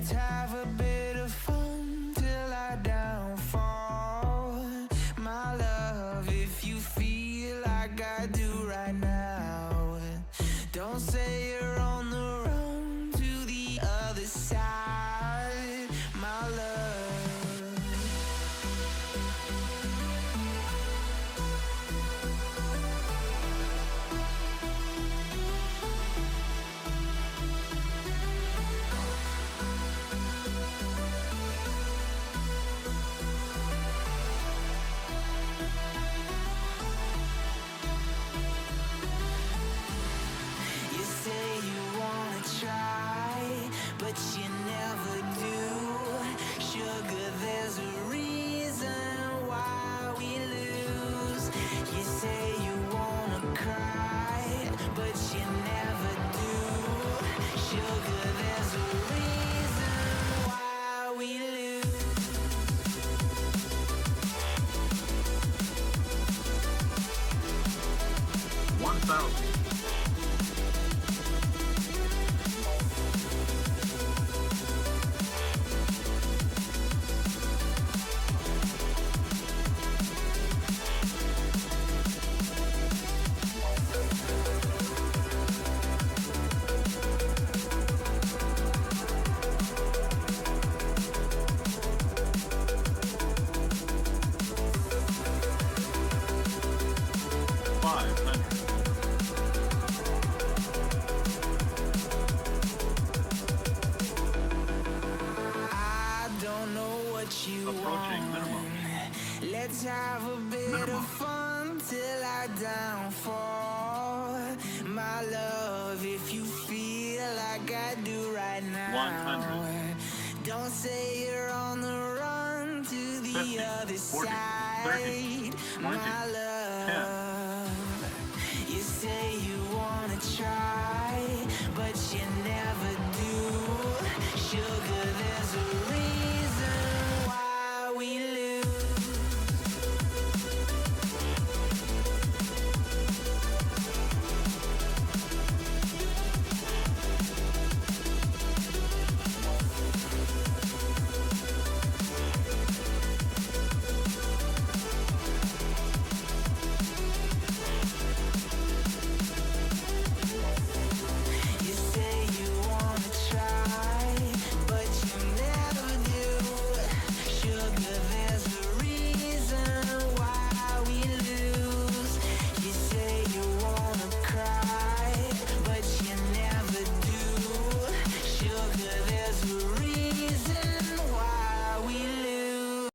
Let's have a bit of fun till I downfall. My love, if you feel like I do right now, don't say you're on the run to the other side, my love. You say you wanna try, but you never do. Sugar, there's a reason why we lose. You say you wanna cry, but you never do. Sugar, there's a reason why we lose. 1,000. I don't know what you Approaching want. minimum. Let's have a bit Minimum. of fun till I downfall. My love, if you feel like I do right now, 100. don't say you're on the run to the 50, other 40, side, 30, 20, my love. You say you wanna try,